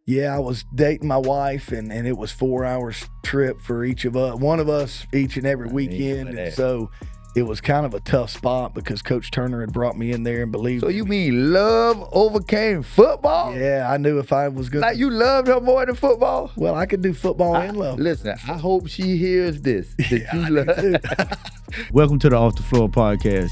Yeah, I was dating my wife, and it was 4 hours trip for one of us each and every weekend. And so it was kind of a tough spot because Coach Turner had brought me in there and believed. So you mean love overcame football? Yeah, I knew if I was good. Like you loved her more than football? Well, I could do football and love. Listen, I hope she hears this. That you love. Welcome to the Off the Floor podcast.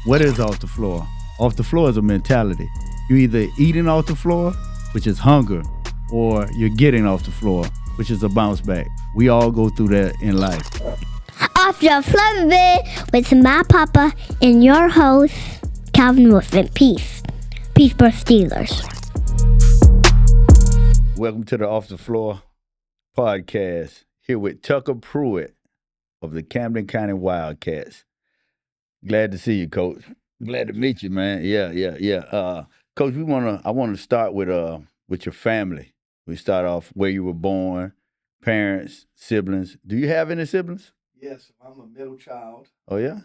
What is off the floor? Off the floor is a mentality. You're either eating off the floor, which is hunger, or you're getting off the floor, which is a bounce back. We all go through that in life. Off the floor with my papa and your host, Calvin Wilson. Peace. Peace, birth Steelers. Welcome to the Off the Floor podcast. Here with Tucker Pruitt of the Camden County Wildcats. Glad to see you, Coach. Glad to meet you, man. Yeah. Coach, I want to start with your family. We start off where you were born, parents, siblings. Do you have any siblings? Yes, I'm a middle child. Oh, yeah?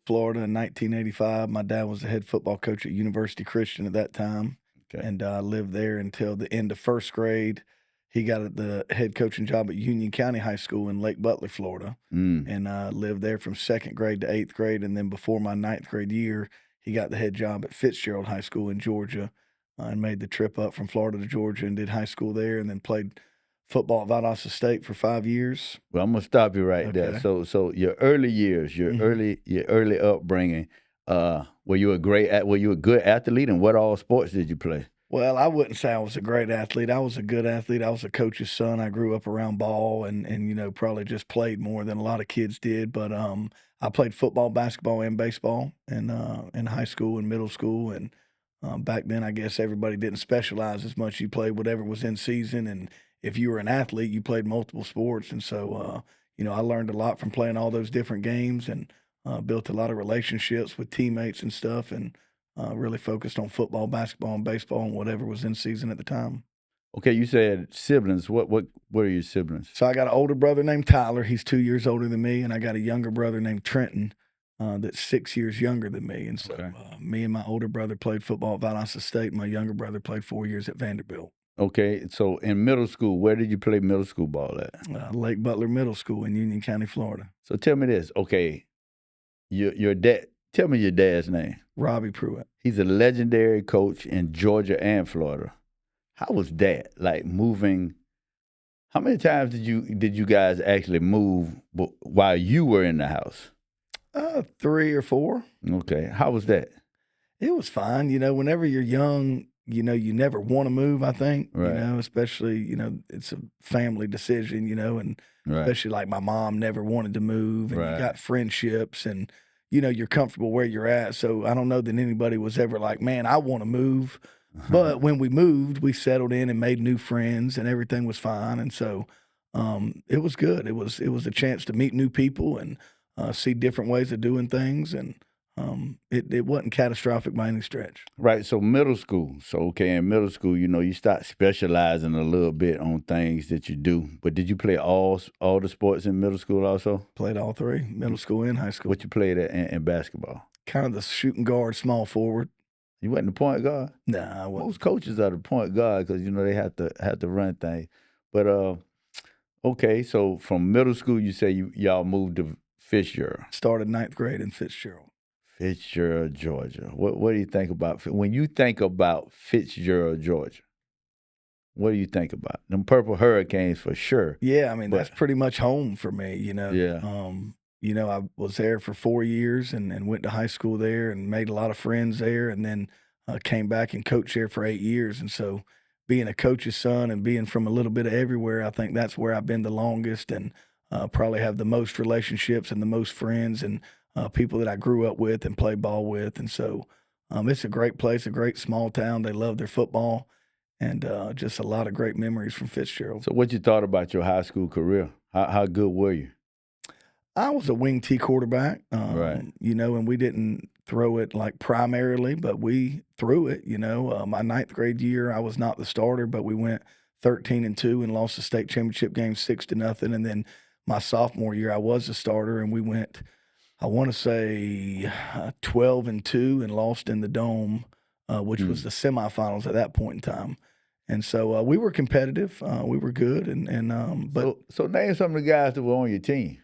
Florida in 1985. My dad was the head football coach at University Christian at that time. Okay. And I lived there until the end of first grade. He got the head coaching job at Union County High School in Lake Butler, Florida. And I lived there from second grade to 8th grade. And then before my 9th grade year, he got the head job at Fitzgerald High School in Georgia. And made the trip up from Florida to Georgia and did high school there, and then played football at Valdosta State for 5 years. Well, I'm gonna stop you right there. So your early years, your early upbringing, were you a good athlete, and what all sports did you play? Well, I wouldn't say I was a great athlete. I was a good athlete. I was a coach's son. I grew up around ball and probably just played more than a lot of kids did. But I played football, basketball, and baseball in high school and middle school. And back then, I guess everybody didn't specialize as much. You played whatever was in season, and if you were an athlete, you played multiple sports. And so, I learned a lot from playing all those different games and built a lot of relationships with teammates and stuff, and really focused on football, basketball, and baseball and whatever was in season at the time. Okay, you said siblings. What are your siblings? So I got an older brother named Tyler. He's 2 years older than me, and I got a younger brother named Trenton. That's 6 years younger than me. And so me and my older brother played football at Valdosta State. My younger brother played 4 years at Vanderbilt. Okay, so in middle school, where did you play middle school ball at? Lake Butler Middle School in Union County, Florida. So tell me this. Okay, your dad, tell me your dad's name. Robbie Pruitt. He's a legendary coach in Georgia and Florida. How was that, like moving? How many times did you guys actually move while you were in the house? 3 or 4. Okay. How was that? It was fine. Whenever you're young, you never want to move, I think. Right. Especially, it's a family decision, and especially like my mom never wanted to move, and you got friendships and, you're comfortable where you're at. So I don't know that anybody was ever like, man, I want to move. But when we moved, we settled in and made new friends, and everything was fine. And so it was good. It was a chance to meet new people and see different ways of doing things, and it wasn't catastrophic by any stretch. Right. So middle school. In middle school, you start specializing a little bit on things that you do. But did you play all the sports in middle school also? Played all 3, middle school and high school. What you played at in basketball? Kind of the shooting guard, small forward. You wasn't the point guard? Nah, I wasn't. Most coaches are the point guard because they have to run things. But okay, so from middle school, you say y'all moved to Fitzgerald. Started 9th grade in Fitzgerald. Fitzgerald, Georgia. What do you think about when you think about Fitzgerald, Georgia? What do you think about them Purple Hurricanes for sure? Yeah, I mean that's pretty much home for me. Yeah. I was there for 4 years and went to high school there and made a lot of friends there, and then came back and coached there for 8 years. And so, being a coach's son and being from a little bit of everywhere, I think that's where I've been the longest, and probably have the most relationships and the most friends and people that I grew up with and played ball with. And so it's a great place, a great small town. They love their football, and just a lot of great memories from Fitzgerald. So what you thought about your high school career? How good were you? I was a wing T quarterback, right. And we didn't throw it like primarily, but we threw it, My 9th grade year, I was not the starter, but we went 13-2 and lost the state championship game 6-0. And then my sophomore year, I was the starter, and we went, I want to say 12-2 and lost in the Dome, which was the semifinals at that point in time. And so we were competitive. We were good, but So name some of the guys that were on your team.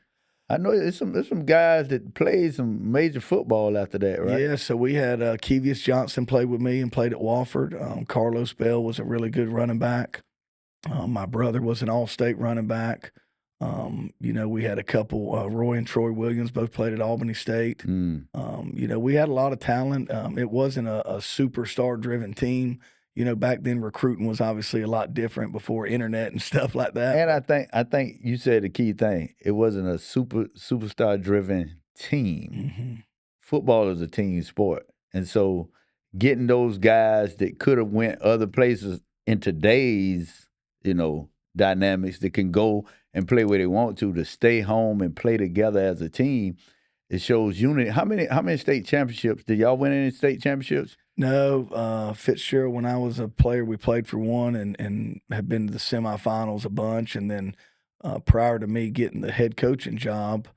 I know there's some guys that played some major football after that, right? yeah. So we had Kevius Johnson played with me and played at Wofford. Carlos Bell was a really good running back. My brother was an all-state running back. We had a couple, Roy and Troy Williams both played at Albany State. We had a lot of talent. It wasn't a superstar-driven team. Back then recruiting was obviously a lot different before internet and stuff like that. And I think you said the key thing. It wasn't a superstar-driven team. Mm-hmm. Football is a team sport, and so getting those guys that could have went other places in today's dynamics that can go and play where they want to stay home and play together as a team. It shows unity. How many state championships did y'all win? Any state championships? No, Fitzgerald. When I was a player, we played for one and had been to the semifinals a bunch. And then prior to me getting the head coaching job,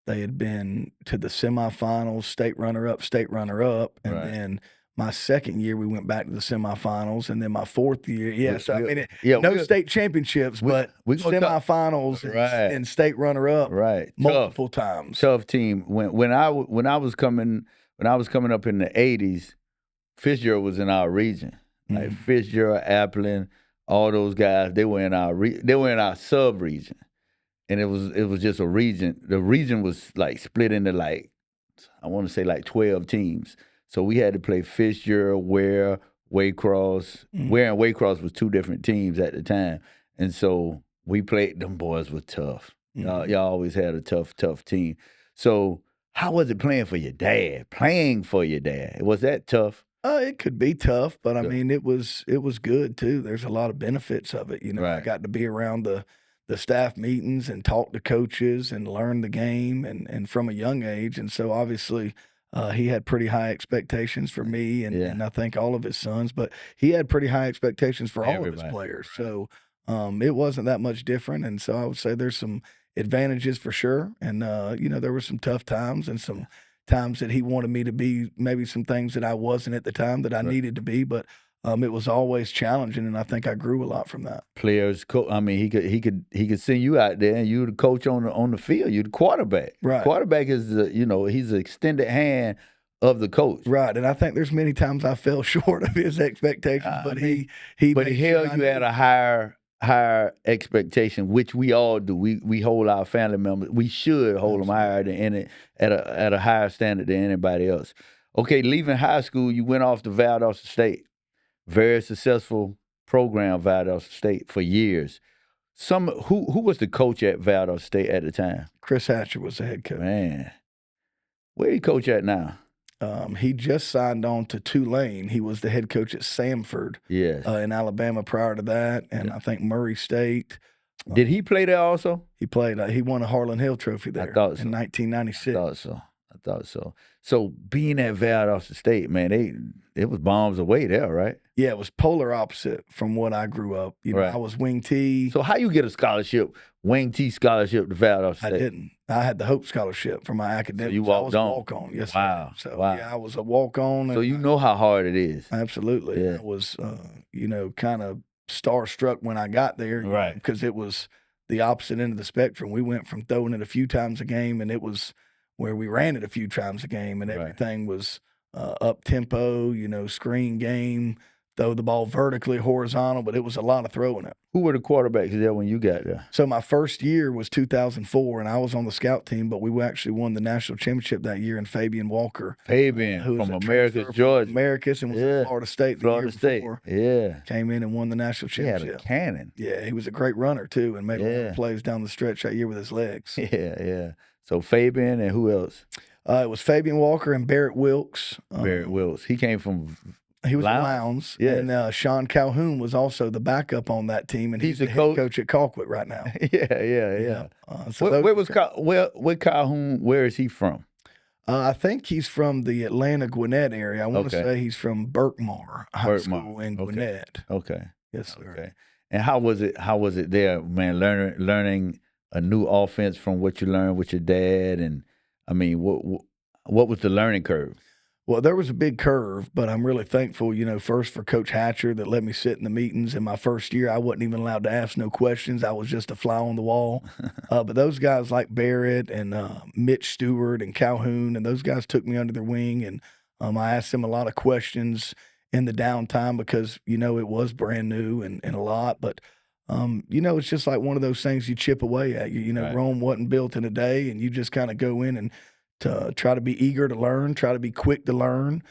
they had been to the semifinals, state runner-up, and Right. then my second year we went back to the semifinals, and then my fourth year, no state championships, but we gonna semifinals Right. and state runner-up Right, multiple times. tough team. When I was coming up in the '80s, Fitzgerald was in our region. Like Fitzgerald, Appling, all those guys, they were in our sub region, and it was just a region. The region was like split into I want to say 12 teams. So we had to play Fitzgerald, Ware, Waycross. Ware and Waycross was two different teams at the time, and so we played. Them boys were tough. Y'all always had a tough team. So how was it playing for your dad? Was that tough? It could be tough, but I Good. mean, it was good too. There's a lot of benefits of it. I Right. got to be around the staff meetings and talk to coaches and learn the game and from a young age. And so obviously he had pretty high expectations for me and I think all of his sons, but he had pretty high expectations for all of his players. So it wasn't that much different. And so I would say there's some advantages for sure. And, there were some tough times and some times that he wanted me to be, maybe some things that I wasn't at the time that I needed to be, but it was always challenging, and I think I grew a lot from that. Players, I mean, he could send you out there, and you the coach on the field. You the quarterback. Right. Quarterback is he's the extended hand of the coach. Right, and I think there's many times I fell short of his expectations, but he held you at a higher expectation, which we all do. We hold our family members. We should hold them higher than at a higher standard than anybody else. Okay, leaving high school, you went off to Valdosta State. Very successful program, Valdosta State, for years. Who was the coach at Valdosta State at the time? Chris Hatcher was the head coach. Man, where he coach at now? He just signed on to Tulane. He was the head coach at Samford in Alabama prior to that, and I think Murray State. Did he play there also? He played. He won a Harlan Hill Trophy there in 1996. I thought so. So being at Valdosta State, man, it was bombs away there, right? Yeah, it was polar opposite from what I grew up. Right. I was wing T. So how you get a scholarship, wing T scholarship to Valdosta State? I didn't. I had the Hope Scholarship for my academics. So you walked on. I was a walk-on. Yes, wow. sir. So wow. yeah, I was a walk-on. So you know how hard it is. Absolutely. Yeah. I was, kind of starstruck when I got there, right? Because it was the opposite end of the spectrum. We went from throwing it a few times a game, and it was where we ran it a few times a game, and everything was up tempo, screen game, throw the ball vertically, horizontal, but it was a lot of throwing it. Who were the quarterbacks there when you got there? So my first year was 2004, and I was on the scout team, but we actually won the national championship that year in Fabian Walker. Who was from Americus, Georgia. Americus, and was at Florida State the year before. Yeah. Came in and won the national championship. He had a cannon. Yeah, he was a great runner, too, and made a lot of plays down the stretch that year with his legs. Yeah. So Fabian and who else? It was Fabian Walker and Barrett Wilkes. Barrett Wilkes. He came from He was at Lowndes. Yeah. And Sean Calhoun was also the backup on that team, and he's the head coach at Colquitt right now. Yeah. So where Calhoun, where is he from? I think he's from the Atlanta Gwinnett area. I want to say he's from Berkmar High School in Gwinnett. Okay. Yes, sir. Okay. And how was it there, man, learning a new offense from what you learned with your dad? And I mean, what was the learning curve? Well, there was a big curve, but I'm really thankful, first for Coach Hatcher that let me sit in the meetings. In my first year, I wasn't even allowed to ask no questions. I was just a fly on the wall. But those guys like Barrett and Mitch Stewart and Calhoun, and those guys took me under their wing, and I asked them a lot of questions in the downtime because, it was brand new and a lot. But, it's just like one of those things you chip away at. Right. Rome wasn't built in a day, and you just kind of go in and to try to be eager to learn, try to be quick to learn,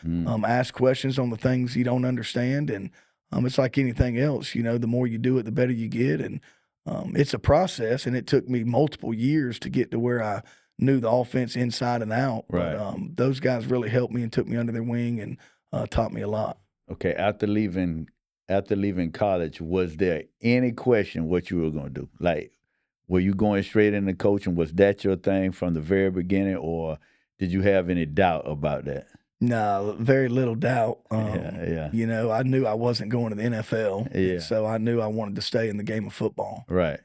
ask questions on the things you don't understand. And it's like anything else, the more you do it, the better you get. And it's a process, and it took me multiple years to get to where I knew the offense inside and out. Right. But those guys really helped me and took me under their wing and taught me a lot. Okay, after leaving college, was there any question what you were going to do? Like, were you going straight into coaching? Was that your thing from the very beginning, or did you have any doubt about that? No, very little doubt. Yeah. I knew I wasn't going to the NFL, Yeah. so I knew I wanted to stay in the game of football. Right.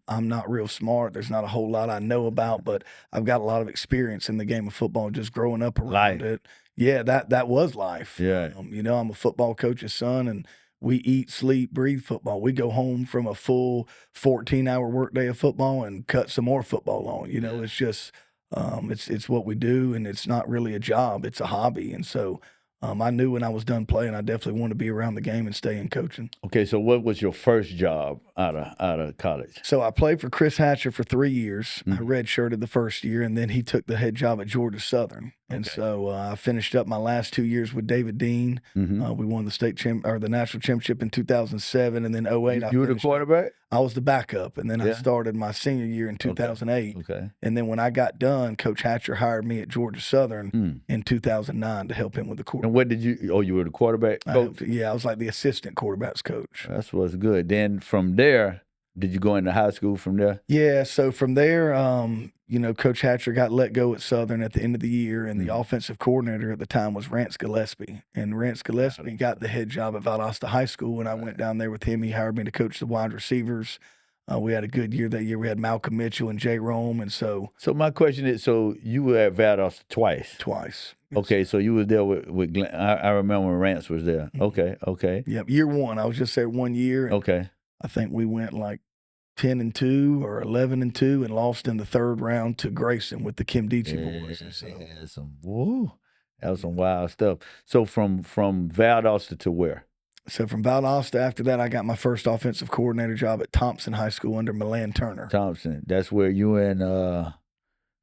I'm not real smart. There's not a whole lot I know about, but I've got a lot of experience in the game of football, just growing up around Life. it. Yeah, that was life. Yeah. I'm a football coach's son, and we eat, sleep, breathe football. We go home from a full 14-hour workday of football and cut some more football on. It's just it's what we do, and it's not really a job. It's a hobby. And so I knew when I was done playing, I definitely wanted to be around the game and stay in coaching. Okay, so what was your first job out of college? So I played for Chris Hatcher for 3 years. I Mhm. redshirted the first year, and then he took the head job at Georgia Southern. And Okay. so I finished up my last 2 years with David Dean. Mhm. We won the national championship in 2007, and then 08. You were the quarterback? I was the backup, and then I Yeah. started my senior year in 2008. Okay. And then when I got done, Coach Hatcher hired me at Georgia Southern Mm. in 2009 to help him with the And quarterback. what did you? Oh, you were the quarterback coach. I was like the assistant quarterbacks coach. That's what's good. Then from there, did you go into high school from there? Yeah, so from there, Coach Hatcher got let go at Southern at the end of the year, and the offensive coordinator at the time was Rance Gillespie. And Rance Gillespie got the head job at Valdosta High School, and I went down there with him. He hired me to coach the wide receivers. We had a good year that year. We had Malcolm Mitchell and Jay Rome, and so So my question is, so you were at Valdosta twice. twice. Okay, so you was there with Glenn. I remember when Rance was there. Okay. Yep, year one. I was just there 1 year. And Okay. I think we went like 10-2 or 11-2 and lost in the third round to Grayson with the Kim Dietze boys. And so That was some wild stuff. So from Valdosta to where? So from Valdosta, after that, I got my first offensive coordinator job at Thompson High School under Milan Turner. Thompson. That's where you and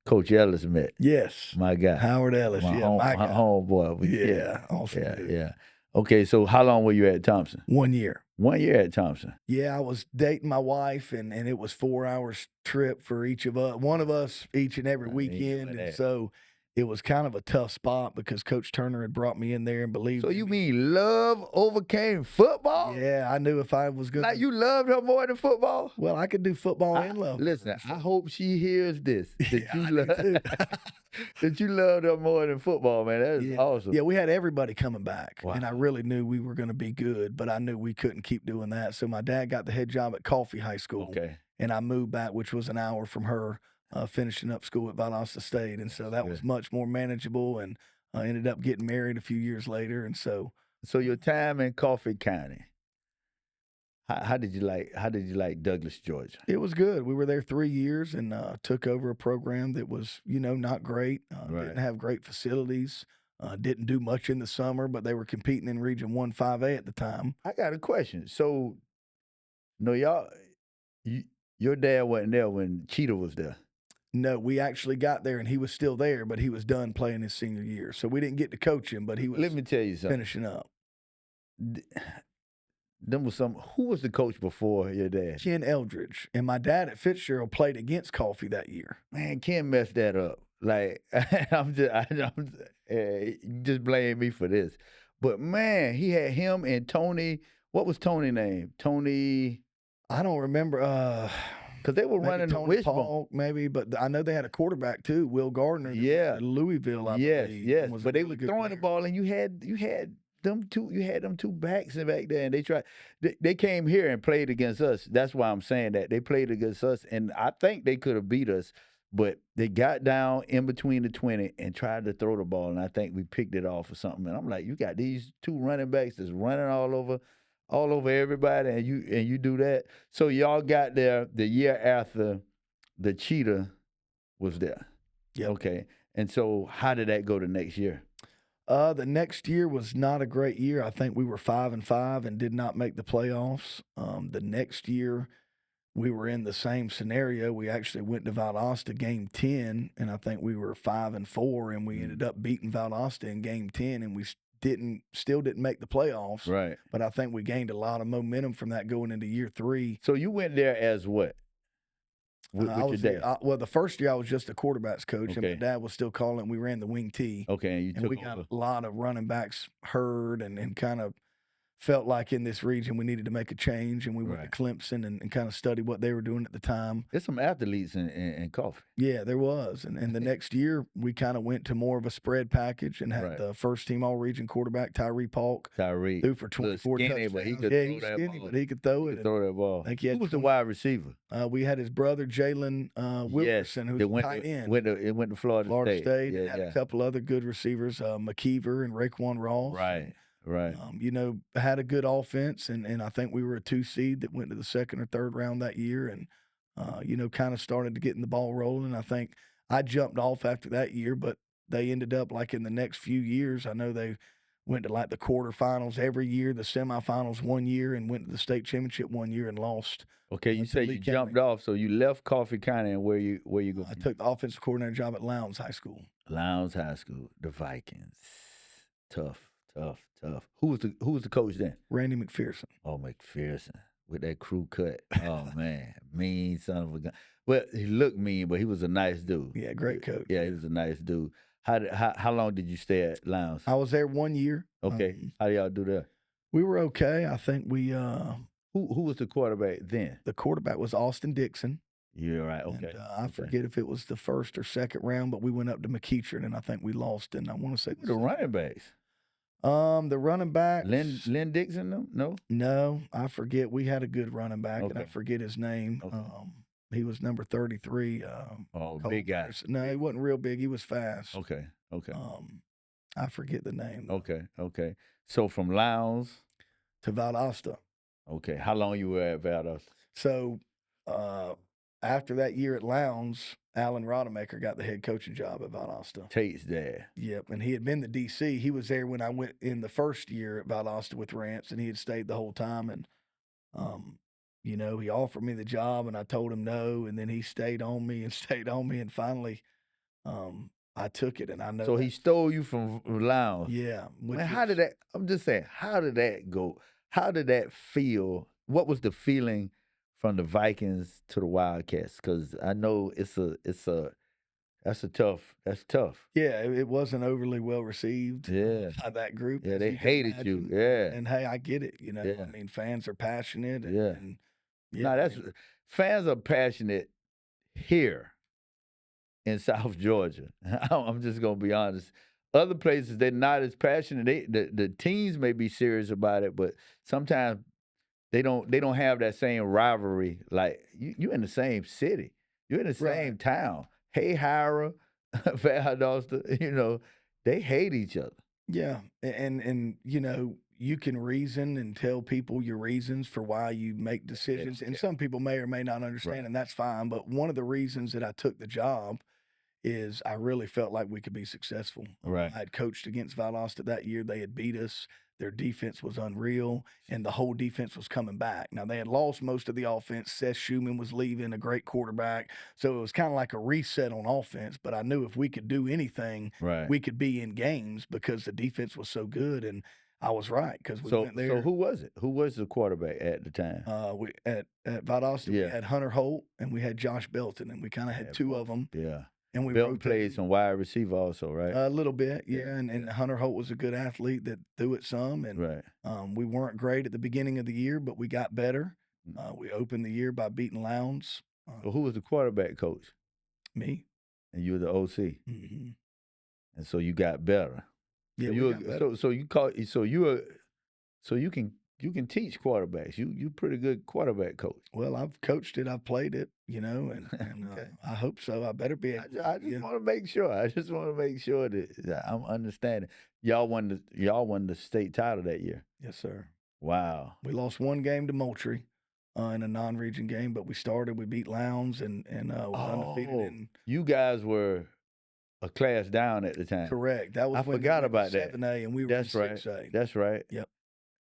Coach Ellis met. Yes. My guy. Howard Ellis. My my guy. homeboy. Yeah. Awesome. dude. Yeah. Okay, so how long were you at Thompson? 1 year. 1 year at Thompson. Yeah, I was dating my wife, and it was 4 hours trip for each of us, one of us each and every I mean, weekend. with And that. so it was kind of a tough spot because Coach Turner had brought me in there and believed. So in you me. mean love overcame football? Yeah, I knew if I was good. Like you loved her more than football? Well, I could do football and love. Listen, I hope she hears this. That Yeah, you I do love too. that you loved her more than football, man. That is awesome. Yeah, we had everybody coming back, Wow. and I really knew we were going to be good, but I knew we couldn't keep doing that. So my dad got the head job at Coffee High School, Okay. and I moved back, which was an hour from her, finishing up school at Valdosta State, and so that was much more manageable. And I ended up getting married a few years later, and so So your time in Coffee County, how did you like Douglas, Georgia? it was good. We were there 3 years and took over a program that was, not great. Right. Didn't have great facilities. Didn't do much in the summer, but they were competing in Region 1-5A at the time. I got a question. So, no, your dad wasn't there when Cheetah was there. No, we actually got there and he was still there, but he was done playing his senior year. So we didn't get to coach him, but he was Let me tell you something. finishing up. Who was the coach before your dad? Ken Eldridge. And my dad at Fitzgerald played against Coffee that year. Man, Ken messed that up. Like you just blame me for this. But man, he had him and Tony. What was Tony's name? Tony. I don't remember. Because they were Maybe running the Tony wishbone. Paul, maybe, but I know they had a quarterback too, Will Gardner. that Yeah. was at Louisville, I Yes, believe. yes. and was a But they really were good throwing the player. ball, and you had them two backs back there, and they came here and played against us. That's why I'm saying that they played against us, and I think they could have beat us. but they got down in between the 20 and tried to throw the ball, and I think we picked it off or something. And I'm like, you got these two running backs that's running all over everybody, and you do that. So y'all got there the year after the Cheetah was there. Yep. Okay. And so how did that go the next year? The next year was not a great year. I think we were 5-5 and did not make the playoffs. The next year, we were in the same scenario. We actually went to Valdosta game 10, and I think we were 5-4, and we ended up beating Valdosta in game 10, and we still didn't make the playoffs. Right. But I think we gained a lot of momentum from that going into year 3. So you went there as what? With your dad? Well, the first year I was just a quarterback's coach, and Okay. my dad was still calling. We ran the wing T. Okay, and you And took we got over. a lot of running backs hurt and kind of felt like in this region we needed to make a change. And we went to Clemson and kind of studied what they were doing at the time. There's some athletes in coffee. Yeah, there was. And the next year we kind of went to more of a spread package and had the first team all-region quarterback, Tyree Polk. Tyree. Threw for 24 skinny, touchdowns. but he could Yeah, throw he was that skinny, ball. but he could throw He it. could throw that ball. I think he had Who was the 20 wide receiver? We had his brother, Jalen Wilkerson, who's That a tight end. It went to Florida State. Yeah, had a couple other good receivers, McKeever and Raekwon Ross. Right. Had a good offense, and I think we were a 2 seed that went to the second or third round that year, and kind of started to getting the ball rolling. I think I jumped off after that year, but they ended up like in the next few years. I know they went to like the quarterfinals every year, the semifinals one year, and went to the state championship one year and lost. Okay, you say you jumped off, so you left Coffee County, and where you go? I took the offensive coordinator job at Lowndes High School. Lowndes High School, the Vikings. Tough. Who was the coach then? Randy McPherson. Oh, McPherson with that crew cut. Oh man, mean son of a gun. Well, he looked mean, but he was a nice dude. Yeah, great coach. Yeah, he was a nice dude. How long did you stay at Lowndes? I was there 1 year. Okay, how y'all do that? We were okay. I think we. Who was the quarterback then? The quarterback was Austin Dixon. You're right. Okay. And, I forget if it was the first or second round, but we went up to McEachern, and I think we lost. And I want to say the running backs. The running back. Lynn Dixon, no? No, I forget. We had a good running back, and I Okay. forget his name. Okay. He was number 33. Big guy. No, he wasn't real big. He was fast. Okay. I forget the name. though. Okay. So from Lowndes To Valdosta. Okay. How long you were at Valdosta? So after that year at Lowndes, Alan Rodemaker got the head coaching job at Valdosta. Tate's dad. Yep, and he had been the DC. He was there when I went in the first year at Valdosta with Rance, and he had stayed the whole time. And he offered me the job, and I told him no, and then he stayed on me, and finally, I took it. And I know. So he stole you from Lowndes. Yeah. Man, how did that? I'm just saying. How did that go? How did that feel? What was the feeling from the Vikings to the Wildcats? Because I know that's tough. Yeah, it wasn't overly well received. Yeah. By that group. Yeah, as they you can hated you. imagine. Yeah. And hey, I get it. Yeah. I mean, fans are passionate. And, Yeah. and No, fans are passionate here in South Georgia. I'm just gonna be honest. Other places they're not as passionate. The teams may be serious about it, but sometimes they don't have that same rivalry. Like you in the same city, you're in the same town. Hey, Hira, Valdosta, they hate each other. Yeah, and you can reason and tell people your reasons for why you make decisions, and some people may or may not understand, and that's fine. But one of the reasons that I took the job is I really felt like we could be successful. Right. I had coached against Valdosta that year. They had beat us. Their defense was unreal, and the whole defense was coming back. Now, they had lost most of the offense. Seth Schumann was leaving, a great quarterback. So it was kind of like a reset on offense. But I knew if we could do anything, we could be in games because the defense was so good. And I was right because we went there. So who was it? Who was the quarterback at the time? We at Valdosta, we had Hunter Holt and we had Josh Belton, and we kind of had two of them. Yeah. And we Belton played some wide receiver also, right? A little bit, yeah. And Hunter Holt was a good athlete that threw it some. And we weren't great at the beginning of the year, but we got better. We opened the year by beating Lowndes. So who was the quarterback coach? Me. And you were the OC. Mm-hmm. And so you got better. Yeah, so you can you can teach quarterbacks. You pretty good quarterback coach. Well, I've coached it, I've played it, and Okay. I hope so. I better be. I just want to make sure. I just want to make sure that I'm understanding. Y'all won the state title that year. Yes, sir. Wow. We lost one game to Moultrie in a non-region game, but we beat Lowndes and was undefeated. And you guys were a class down at the time. correct. That was I when forgot we were about that. 7A and we were That's in right. 6A. That's right. Yep.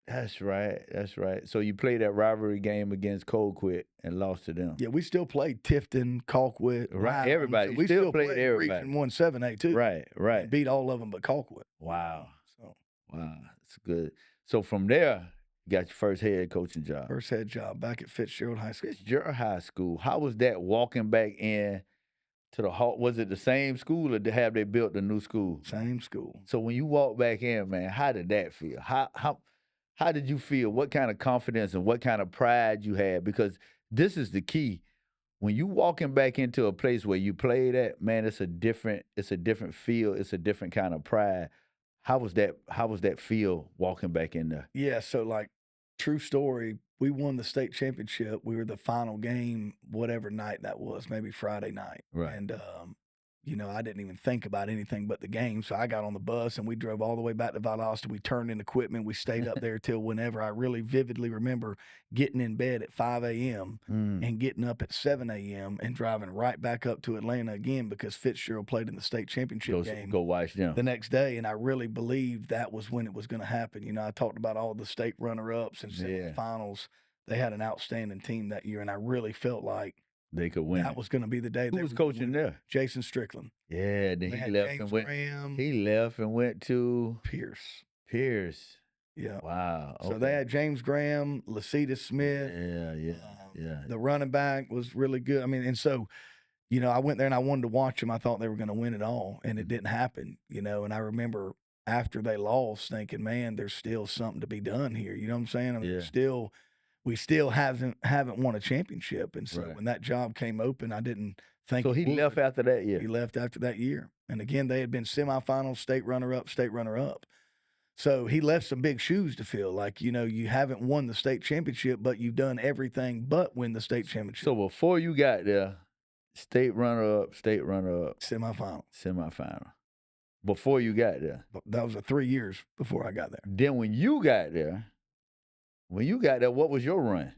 That's right. That's right. So you played that rivalry game against Colquitt and lost to them. Yeah, we still played Tifton, Colquitt, Right, Highland. everybody. So we Still played everybody. Region 1 7A too. Right. Right. And beat all of them but Colquitt. Wow. So Wow. That's good. So from there, you got your first head coaching job. first head job back at Fitzgerald High School. Fitzgerald High School. How was that walking back in to the hall? Was it the same school or have they built a new school? Same school. So when you walked back in, man, how did that feel? How did you feel? What kind of confidence and what kind of pride you had? Because this is the key. When you walking back into a place where you played at, man, it's a different feel. It's a different kind of pride. How was that feel walking back in there? Yeah, so like true story, we won the state championship. We were the final game, whatever night that was, maybe Friday night. Right. And I didn't even think about anything but the game. So I got on the bus and we drove all the way back to Valdosta. We turned in equipment. We stayed up there till whenever. I really vividly remember getting in bed at 5 a.m. and getting up at 7 a.m. and driving right back up to Atlanta again because Fitzgerald played in the state championship game. Go watch them. The next day, and I really believed that was when it was going to happen. I talked about all the state runner-ups and semifinals. They had an outstanding team that year, and I really felt like they could win. That was going to be the day. Who was coaching there? Jason Strickland. Yeah, then he left James and went. Graham, He left and went to Pierce. Yeah. Wow. Okay. So they had James Graham, Lasita Smith. Yeah. The running back was really good. I mean, and so, I went there and I wanted to watch them. I thought they were going to win it all, and it didn't happen. And I remember after they lost, thinking, man, there's still something to be done here. You know what I'm saying? I mean, we still haven't won a championship, and so when that job came open, I didn't think. So he left after that year. He left after that year, and again, they had been semifinals, state runner-up. So he left some big shoes to fill. Like, you haven't won the state championship, but you've done everything but win the state championship. So before you got there, state runner-up, semifinal. Before you got there. That was 3 years before I got there. Then when you got there, what was your run?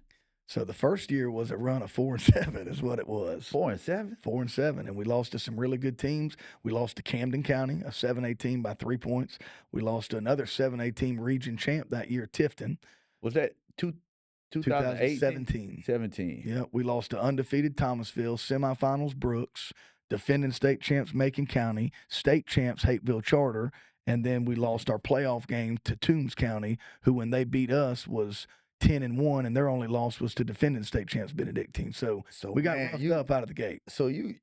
So the first year was a run of 4-7 is what it was. 4-7? 4-7. And we lost to some really good teams. We lost to Camden County, a 7A team by 3 points. We lost to another 7A team region champ that year, Tifton. Was that 2017? 17. Yeah. We lost to undefeated Thomasville, semifinals Brooks, defending state champs Macon County, state champs Hateville Charter, and then we lost our playoff game to Toombs County, who when they beat us was 10-1, and their only loss was to defending state champs Benedictine. So we got roughed up out of the gate. So you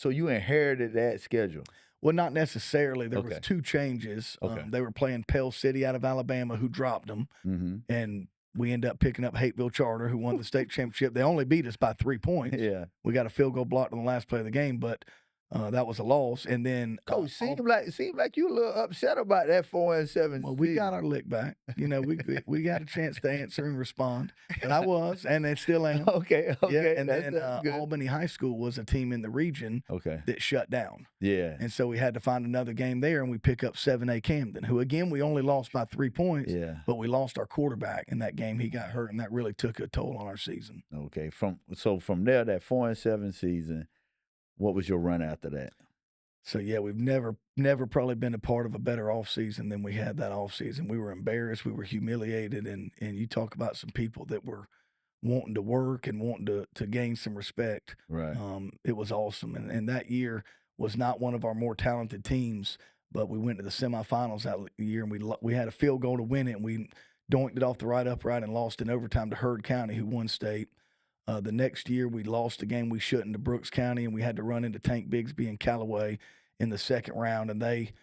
inherited that schedule. Well, not necessarily. There was 2 changes. They were playing Pell City out of Alabama, who dropped them, and we ended up picking up Hateville Charter, who won the state championship. They only beat us by 3 points. Yeah, we got a field goal blocked on the last play of the game, but that was a loss. And then Coach, seemed like you a little upset about that 4-7. Well, we got our lick back. We got a chance to answer and respond, and I was, and they still am. Okay. Yeah, and then Albany High School was a team in the region that shut down. Yeah, and so we had to find another game there, and we pick up 7A Camden, who again we only lost by 3 points. Yeah, but we lost our quarterback in that game. He got hurt, and that really took a toll on our season. Okay, from there, that 4-7 season. What was your run after that? So, yeah, we've never probably been a part of a better offseason than we had that offseason. We were embarrassed. We were humiliated. And you talk about some people that were wanting to work and wanting to gain some respect. Right. It was awesome. And that year was not one of our more talented teams, but we went to the semifinals that year, and we had a field goal to win it, and we doinked it off the right upright and lost in overtime to Heard County, who won state. The next year, we lost a game we shouldn't to Brooks County, and we had to run into Tank Bigsby and Callaway in the second round, and they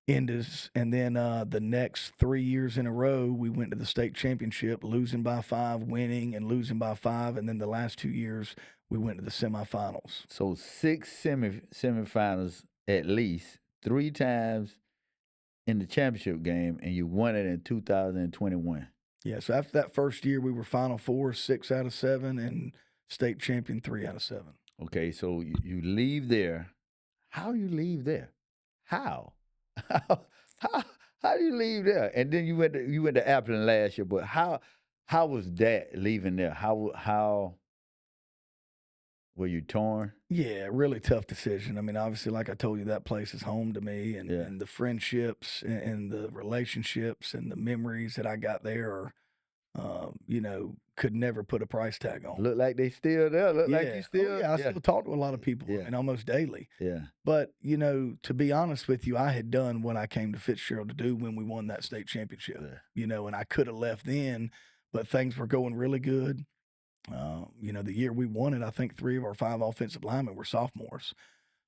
ended us. And then the next 3 years in a row, we went to the state championship, losing by 5, winning, and losing by 5. And then the last 2 years, we went to the semifinals. So 6 semifinals at least, 3 times in the championship game, and you won it in 2021. Yeah, so after that first year, we were Final Four 6 out of 7 and state champion 3 out of 7. Okay, so you leave there. How you leave there? How? How do you leave there? And then you went to Appleton last year, but how was that leaving there? How were you torn? Yeah, really tough decision. I mean, obviously, like I told you, that place is home to me, and, Yeah. and the friendships and the relationships and the memories that I got there are, could never put a price tag on. Look like they still there. Look like you still. I still talk to a lot of people, Yeah. and almost daily. Yeah. But, to be honest with you, I had done what I came to Fitzgerald to do when we won that state championship, Yeah. and I could have left then, but things were going really good. The year we won it, I think 3 of our 5 offensive linemen were sophomores.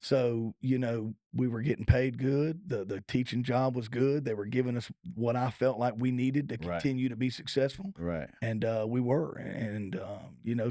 So, we were getting paid good. The teaching job was good. They were giving us what I felt like we needed to continue to be successful. Right. And we were. And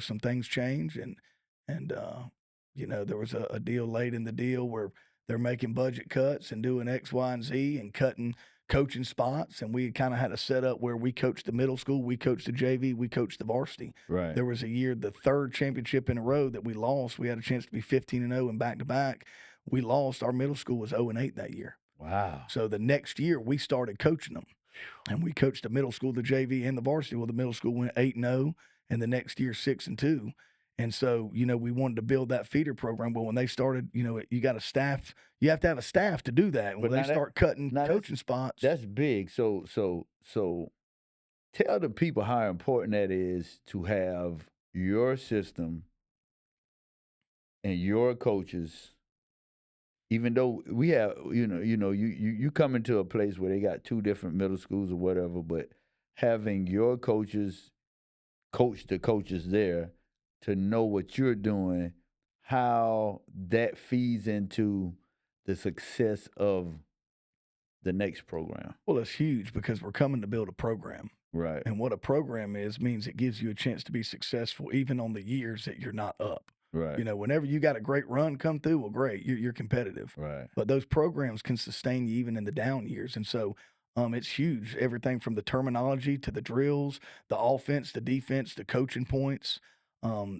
some things changed. And there was a deal late in the deal where they're making budget cuts and doing X, Y, and Z and cutting coaching spots. And we kind of had a setup where we coached the middle school, we coached the JV, we coached the varsity. Right. There was a year, the 3rd championship in a row that we lost. We had a chance to be 15-0 and back-to-back. We lost. Our middle school was 0-8 that year. Wow. So the next year, we started coaching them. And we coached the middle school, the JV, and the varsity. Well, the middle school went 8-0, and the next year 6-2. And so, we wanted to build that feeder program. But when they started, you got a staff. You have to have a staff to do that. When they start cutting coaching spots. That's big. So tell the people how important that is to have your system and your coaches. Even though we have, you come into a place where they got 2 different middle schools or whatever, but having your coaches coach the coaches there to know what you're doing, how that feeds into the success of the next program. Well, it's huge because we're coming to build a program. Right. And what a program is means it gives you a chance to be successful even on the years that you're not up. Right. Whenever you got a great run come through, well, great, you're competitive. Right. But those programs can sustain you even in the down years. And so it's huge. Everything from the terminology to the drills, the offense, the defense, the coaching points.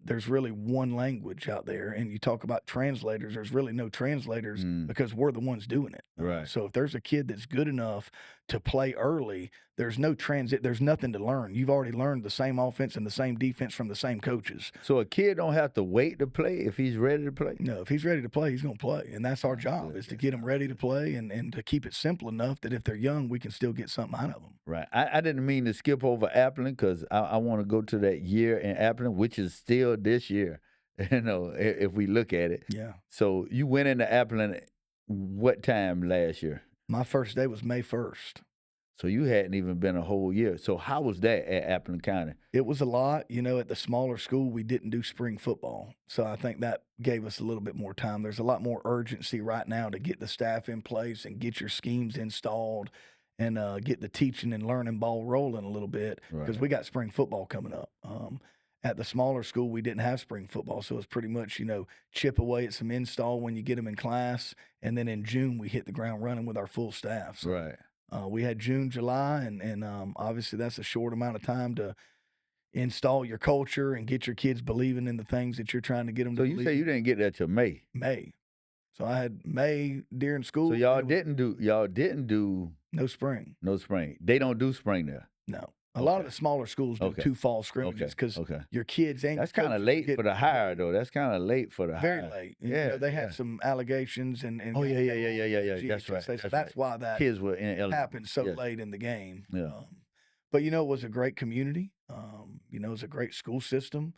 There's really one language out there. And you talk about translators. There's really no translators because we're the ones doing it. Right. So if there's a kid that's good enough to play early, there's no transit. There's nothing to learn. You've already learned the same offense and the same defense from the same coaches. So a kid don't have to wait to play if he's ready to play? No, if he's ready to play, he's going to play. And that's our job is to get him ready to play and to keep it simple enough that if they're young, we can still get something out of them. Right. I didn't mean to skip over Appleton because I want to go to that year in Appleton, which is still this year, if we look at it. Yeah. So you went into Appleton what time last year? My first day was May 1st. So you hadn't even been a whole year. So how was that at Appleton County? It was a lot. At the smaller school, we didn't do spring football. So I think that gave us a little bit more time. There's a lot more urgency right now to get the staff in place and get your schemes installed and get the teaching and learning ball rolling a little bit because we got spring football coming up. At the smaller school, we didn't have spring football, so it's pretty much, chip away at some install when you get them in class, and then in June, we hit the ground running with our full staff. So, right. We had June, July, and obviously that's a short amount of time to install your culture and get your kids believing in the things that you're trying to get them to believe. So you say you didn't get that till May? May. So I had May during school. So y'all didn't do no spring. No spring. They don't do spring there. No. A lot of the smaller schools do 2 fall scrimmages because your kids ain't. That's kind of late for the hire, though. That's kind of late for the very hire. late. Yeah, they had some allegations and oh yeah. That's right. So that's why that kids were happened so late in the game. Yeah. But it was a great community. It was a great school system.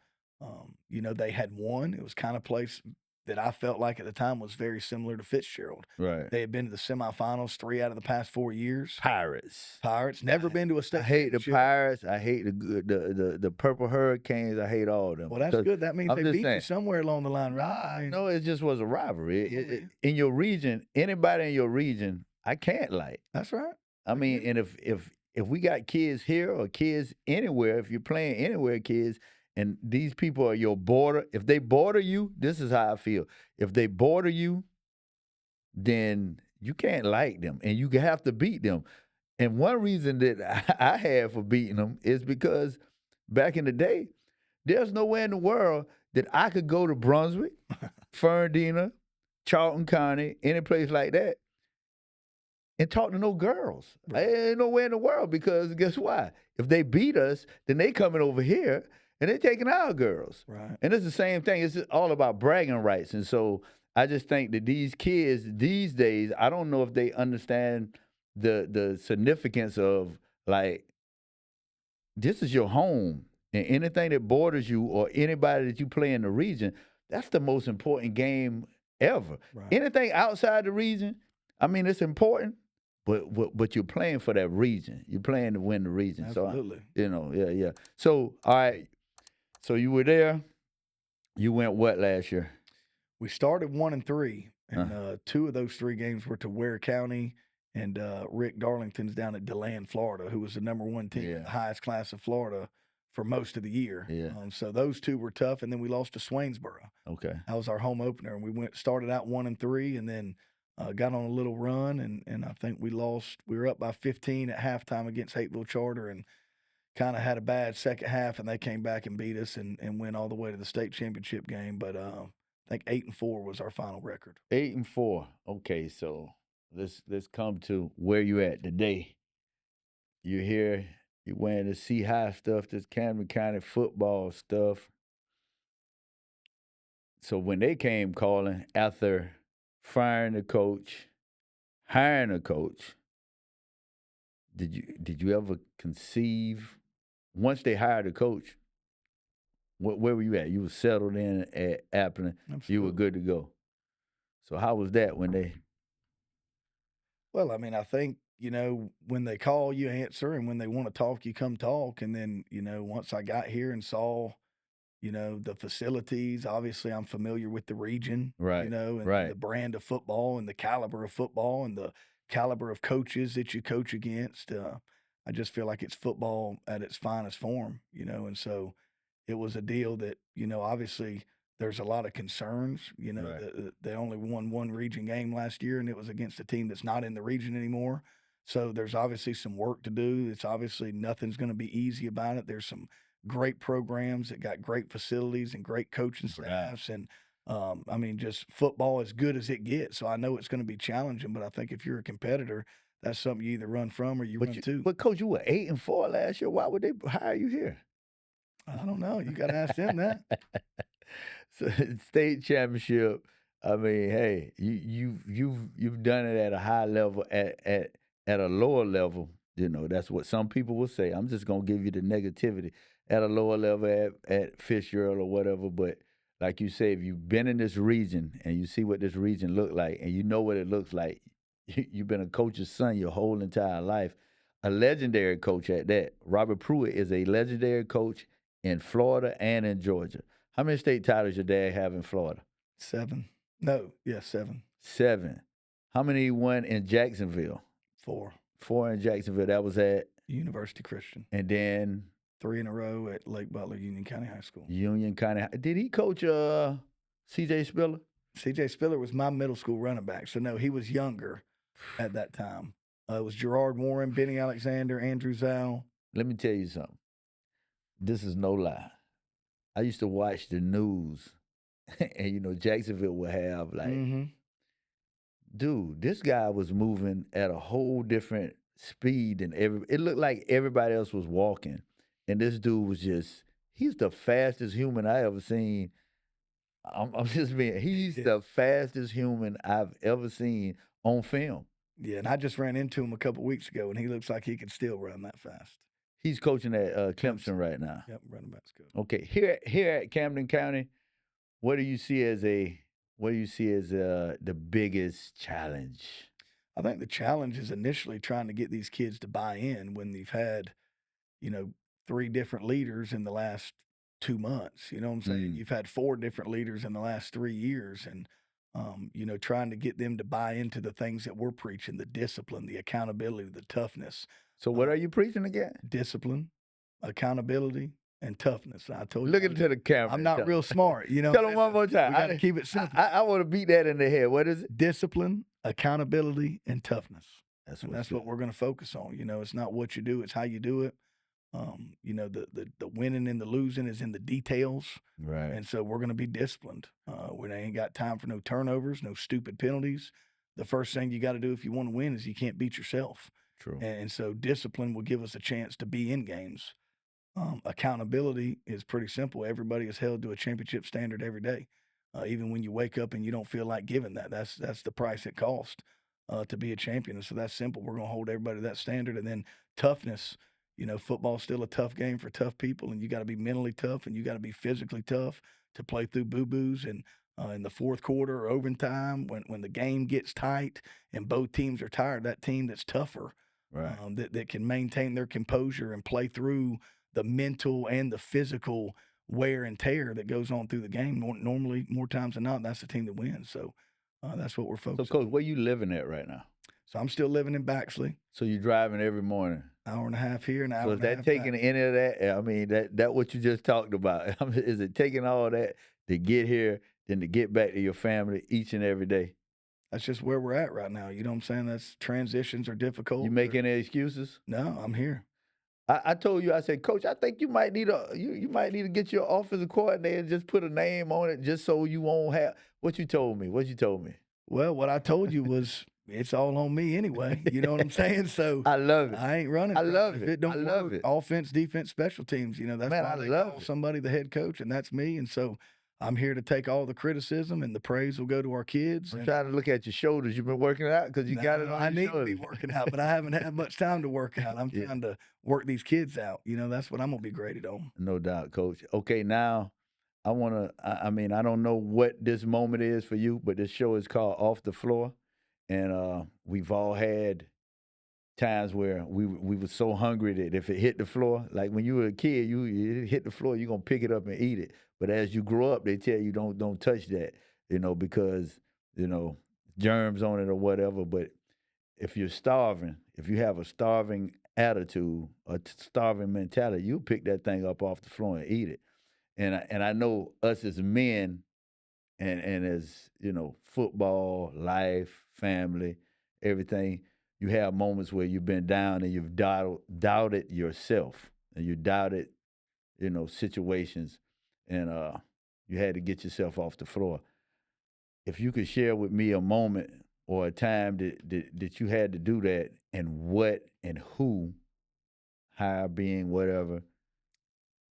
They had won. It was kind of place that I felt like at the time was very similar to Fitzgerald. Right. They had been to the semifinals 3 out of the past 4 years. Pirates. Never been to a state. I hate the Pirates. I hate the Purple Hurricanes. I hate all of them. Well, that's good. That means they beat you somewhere along the line, right? No, it just was a rivalry. In your region, anybody in your region, I can't like. That's right. I mean, and if we got kids here or kids anywhere, if you're playing anywhere, kids, and these people are your border, if they border you, this is how I feel. If they border you, then you can't like them, and you have to beat them. And one reason that I had for beating them is because back in the day, there's nowhere in the world that I could go to Brunswick, Fernandina, Charlton County, any place like that, and talk to no girls. Right. Ain't nowhere in the world, because guess why? If they beat us, then they coming over here and they taking our girls. Right. And it's the same thing. It's all about bragging rights. And so I just think that these kids these days, I don't know if they understand the significance of, like, this is your home. And anything that borders you or anybody that you play in the region, that's the most important game ever. Right. Anything outside the region, I mean, it's important, but you're playing for that region. You're playing to win the region. Absolutely. So, yeah. So, all right. So you were there. You went what last year? We started 1-3, and 2 of those 3 games were to Ware County and Rick Darlington's down at DeLand, Florida, who was the #1 team in the highest class of Florida for most of the year. Yeah. So those 2 were tough, and then we lost to Swainsboro. Okay. That was our home opener, and we started out 1-3, and then got on a little run, and I think we lost. We were up by 15 at halftime against Hateville Charter, and kind of had a bad second half, and they came back and beat us and went all the way to the state championship game. But I think 8-4 was our final record. 8-4. Okay, so let's come to where you at today. You're here. You're wearing the C High stuff, this Camden County football stuff. So when they came calling after firing the coach, hiring a coach, did you ever conceive, once they hired a coach, where were you at? You were settled in at Appleton. Absolutely. You were good to go. So how was that when they? Well, I mean, I think, when they call, you answer, and when they want to talk, you come talk. And then, once I got here and saw, the facilities, obviously I'm familiar with the region, Right, and right. the brand of football and the caliber of football and the caliber of coaches that you coach against. I just feel like it's football at its finest form, and so it was a deal that, obviously there's a lot of concerns. Right. They only won 1 region game last year, and it was against a team that's not in the region anymore. So there's obviously some work to do. It's obviously nothing's going to be easy about it. There's some great programs that got great facilities and great coaching staffs. And, I mean, just football as good as it gets. So I know it's going to be challenging, but I think if you're a competitor, that's something you either run from or you run to. But Coach, you were 8-4 last year. Why would they hire you here? I don't know. You got to ask them that. So, state championship. I mean, hey, you've done it at a high level, at a lower level. That's what some people will say. I'm just gonna give you the negativity at a lower level at Fitzgerald or whatever. But like you say, if you've been in this region and you see what this region look like, and you know what it looks like, you've been a coach's son your whole entire life, a legendary coach at that. Robert Pruitt is a legendary coach in Florida and in Georgia. How many state titles your dad have in Florida? 7. No, yeah, 7. 7. How many he won in Jacksonville? 4. 4 in Jacksonville. That was at University Christian. And then 3 in a row at Lake Butler Union County High School. Union County. Did he coach C.J. Spiller? C.J. Spiller was my middle school running back. So, no, he was younger at that time. It was Gerard Warren, Benny Alexander, Andrew Zhao. Let me tell you something. This is no lie. I used to watch the news, and, Jacksonville would have, like, dude, this guy was moving at a whole different speed than it looked like everybody else was walking. And this dude was he's the fastest human I ever seen. He's the fastest human I've ever seen on film. Yeah, and I just ran into him a couple weeks ago, and he looks like he could still run that fast. He's coaching at Clemson right now. Yep, running back's good. Okay, here at Camden County, what do you see as the biggest challenge? I think the challenge is initially trying to get these kids to buy in when they've had, 3 different leaders in the last 2 months. You know what I'm saying? You've had 4 different leaders in the last 3 years, and trying to get them to buy into the things that we're preaching: the discipline, the accountability, the toughness. So what are you preaching again? Discipline, accountability, and toughness. I told you. Look into the camera. I'm not real smart. Tell them one more time. We got to keep it simple. I want to beat that in the head. What is it? Discipline, accountability, and toughness. And that's what we're going to focus on. You know, it's not what you do, it's how you do it. You know, the winning and the losing is in the details. Right. And so we're going to be disciplined. We ain't got time for no turnovers, no stupid penalties. The first thing you got to do if you want to win is you can't beat yourself. True. And so discipline will give us a chance to be in games. Accountability is pretty simple. Everybody is held to a championship standard every day. Even when you wake up and you don't feel like giving that, that's the price it costs to be a champion. And so that's simple. We're going to hold everybody to that standard. And then toughness. You know, football's still a tough game for tough people, and you got to be mentally tough and you got to be physically tough to play through boo-boos. And in the fourth quarter or overtime, when the game gets tight and both teams are tired, that team that's tougher, Right. that can maintain their composure and play through the mental and the physical wear and tear that goes on through the game. Normally, more times than not, that's the team that wins. So that's what we're So, focused Coach, on. where you living at right now? So I'm still living in Baxley, So you driving every morning. hour and a half here, an hour So is and a that half taking back. any of that? I mean, that what you just talked about. Is it taking all that to get here, then to get back to your family each and every day? That's just where we're at right now. You know what I'm saying? That's transitions are difficult. You make any excuses? No, I'm here. I told you, I said, Coach, I think you might need you might need to get your offensive coordinator and just put a name on it just so you won't have what you told me. What you told me. Well, what I told you was it's all on me anyway. You know what I'm saying? So I love it. I ain't running. I from love If it. it don't I love work, it. offense, defense, special teams, you know, that's Man, why I they love call it. somebody the head coach, and that's me. And so I'm here to take all the criticism, and the praise will go to our kids. I'm And trying to look at your shoulders. You've been working out because you got it on I your need to shoulders. be working out, but I haven't had much time to work out. I'm Yeah. trying to work these kids out. You know, that's what I'm gonna be graded on. No doubt, Coach. Okay, now I want to. I mean, I don't know what this moment is for you, but this show is called Off the Floor, and we've all had times where we were so hungry that if it hit the floor, like when you were a kid, you hit the floor, you're gonna pick it up and eat it. But as you grow up, they tell you don't touch that, because germs on it or whatever. But if you're starving, if you have a starving attitude, a starving mentality, you pick that thing up off the floor and eat it. And I know us as men, and as football, life, family, everything. You have moments where you've been down and you've doubted yourself, and you doubted, situations, and you had to get yourself off the floor. If you could share with me a moment or a time that you had to do that, and what and who, higher being, whatever,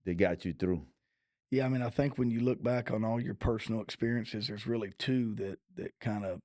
that got you through. Yeah, I mean, I think when you look back on all your personal experiences, there's really two that kind of,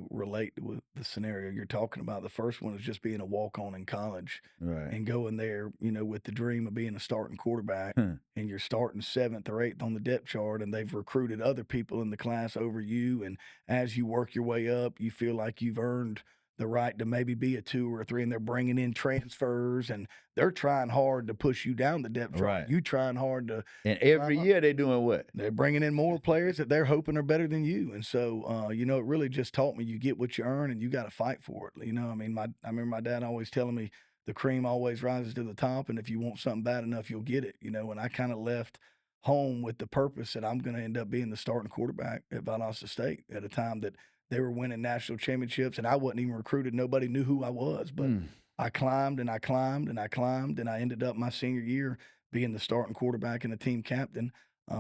relate with the scenario you're talking about. The first one is just being a walk-on in college Right. and going there, with the dream of being a starting quarterback, Hmm. and you're starting 7th or 8th on the depth chart, and they've recruited other people in the class over you. And as you work your way up, you feel like you've earned the right to maybe be a 2 or a 3, and they're bringing in transfers, and they're trying hard to push you down the depth chart. Right. You trying hard to And every year they're doing what? they're bringing in more players that they're hoping are better than you. And so, it really just taught me you get what you earn and you got to fight for it. I mean, I remember my dad always telling me the cream always rises to the top. And if you want something bad enough, you'll get it, and I kind of left home with the purpose that I'm going to end up being the starting quarterback at Valdosta State at a time that they were winning national championships, and I wasn't even recruited. Nobody knew who I was, but I climbed and I climbed and I climbed, and I ended up my senior year being the starting quarterback and the team captain.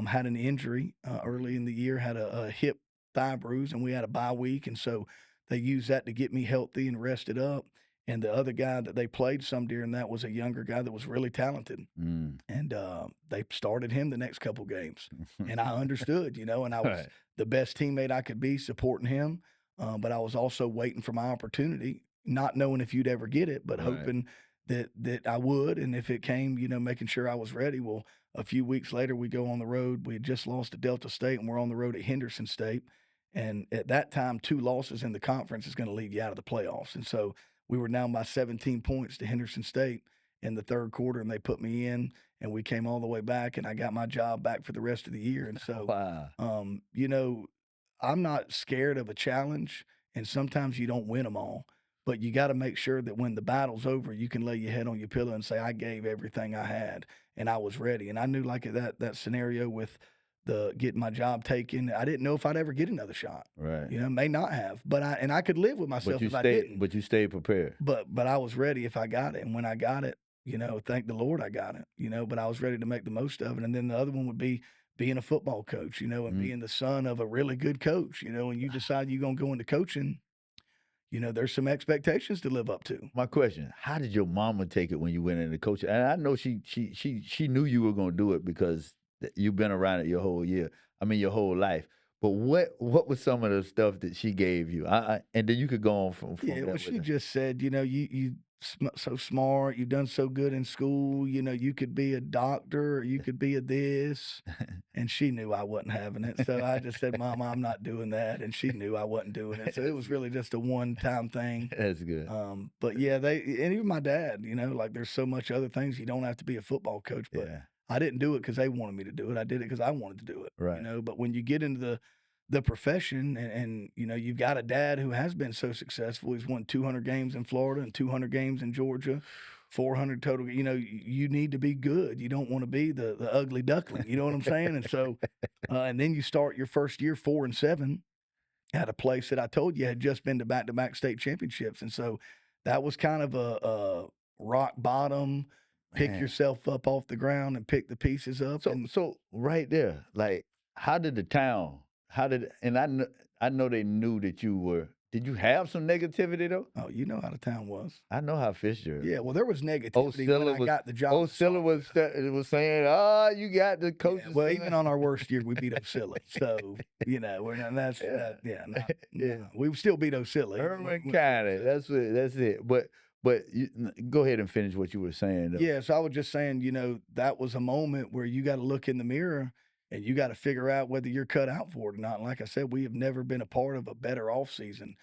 Had an injury early in the year, had a hip thigh bruise, and we had a bye week. And so they used that to get me healthy and rested up. And the other guy that they played some during that was a younger guy that was really talented. Mm. And they started him the next couple games. And I understood, and I was Right. the best teammate I could be supporting him. But I was also waiting for my opportunity, not knowing if you'd ever get it, but Right. hoping that I would. And if it came, making sure I was ready. Well, a few weeks later, we go on the road. We had just lost to Delta State, and we're on the road at Henderson State. And at that time, 2 losses in the conference is going to leave you out of the playoffs. And so we were down by 17 points to Henderson State in the third quarter, and they put me in, and we came all the way back, and I got my job back for the rest of the year. And so, Wow. I'm not scared of a challenge, and sometimes you don't win them all. But you got to make sure that when the battle's over, you can lay your head on your pillow and say, I gave everything I had, and I was ready. And I knew, like that scenario with getting my job taken. I didn't know if I'd ever get another shot. Right. You know, may not have, but I could live with myself if I didn't. But you stayed prepared. But I was ready if I got it, and when I got it, you know, thank the Lord I got it. You know, but I was ready to make the most of it. And then the other one would be being a football coach. You know, and being the son of a really good coach. You know, and you decide you're gonna go into coaching. You know, there's some expectations to live up to. My question: how did your mama take it when you went into coaching? And I know she knew you were going to do it because you've been around it your whole life. But what was some of the stuff that she gave you? And then you could go on from yeah. that Well, she just said, you know, you so smart, you've done so good in school. You know, you could be a doctor, or you could be a this. And she knew I wasn't having it, so I just said, "Mama, I'm not doing that." And she knew I wasn't doing it, so it was really just a one-time thing. That's good. But yeah, and even my dad, you know, like there's so much other things. You don't have to be a football coach, but I didn't do it because they wanted me to do it. I did it because I wanted to do it. Right. You know, but when you get into the profession and you know, you've got a dad who has been so successful. He's won 200 games in Florida and 200 games in Georgia, 400 total. You know, you need to be good. You don't want to be the ugly duckling. You know what I'm saying? And so, and then you start your first year 4-7 at a place that I told you had just been to back-to-back state championships. And so that was kind of a rock bottom. Pick yourself up off the ground and pick the pieces up. So right there, like, how did the town? And I know they knew that you were. Did you have some negativity though? Oh, you know how the town was. I know how Fitzgerald. Yeah, well, there was negativity when I got the job. Osilla was saying, "Oh, you got the coach." Yeah, well, even on our worst year, we beat Osilla. So you know, we still beat Osilla. Herman County. That's it. But go ahead and finish what you were saying. Though. Yeah, so I was just saying, you know, that was a moment where you got to look in the mirror and you got to figure out whether you're cut out for it or not. And like I said, we have never been a part of a better offseason.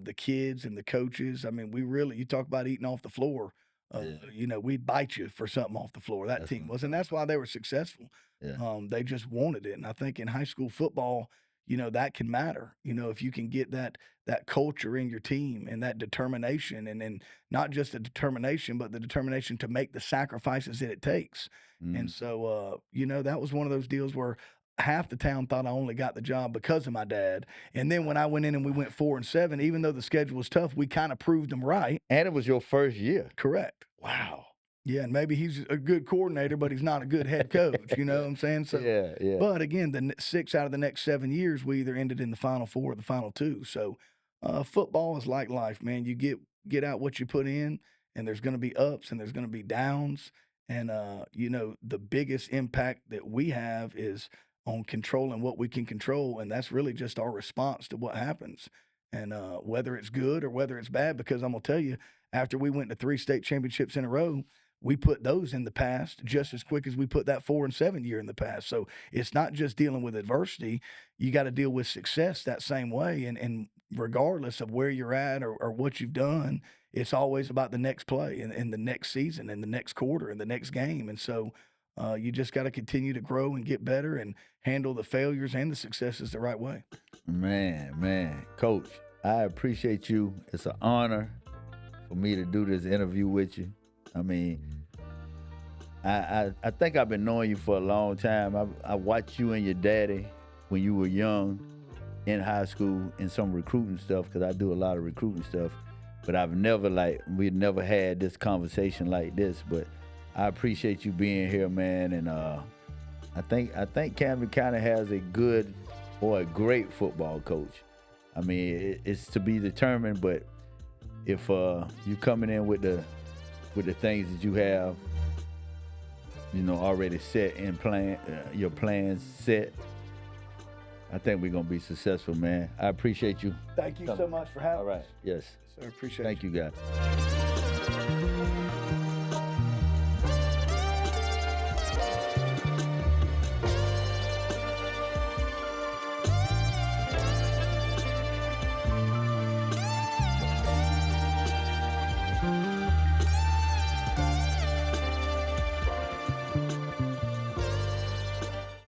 The kids and the coaches, I mean, you talk about eating off the floor. You know, we'd bite you for something off the floor. That team was, and that's why they were successful. Yeah. They just wanted it. And I think in high school football, you know, that can matter. You know, if you can get that culture in your team and that determination, and not just the determination, but the determination to make the sacrifices that it takes. And so, you know, that was one of those deals where half the town thought I only got the job because of my dad. And then when I went in and we went 4-7, even though the schedule was tough, we kind of proved them right. And it was your first year. Correct. Wow. Yeah, and maybe he's a good coordinator, but he's not a good head coach. You know what I'm saying? So, yeah. But again, the 6 out of the next 7 years, we either ended in the Final Four or the Final Two. So, football is like life, man. You get out what you put in, and there's going to be ups and there's going to be downs. And you know, the biggest impact that we have is on controlling what we can control, and that's really just our response to what happens. And whether it's good or whether it's bad, because I'm gonna tell you, after we went to 3 state championships in a row, we put those in the past just as quick as we put that 4-7 year in the past. So it's not just dealing with adversity. You got to deal with success that same way. And regardless of where you're at or what you've done, it's always about the next play and the next season and the next quarter and the next game. And so you just got to continue to grow and get better and handle the failures and the successes the right way. Man, Coach, I appreciate you. It's an honor for me to do this interview with you. I mean, I think I've been knowing you for a long time. I watched you and your daddy when you were young in high school in some recruiting stuff, because I do a lot of recruiting stuff. But we've never had this conversation like this. But I appreciate you being here, man. And I think Camden County has a good or a great football coach. I mean, it's to be determined, but if you coming in with the things that you have, you know, already set in plan, your plans set, I think we're gonna be successful, man. I appreciate you. Thank you so much for having us. All right. Yes. Sir, appreciate it. Thank you, guys.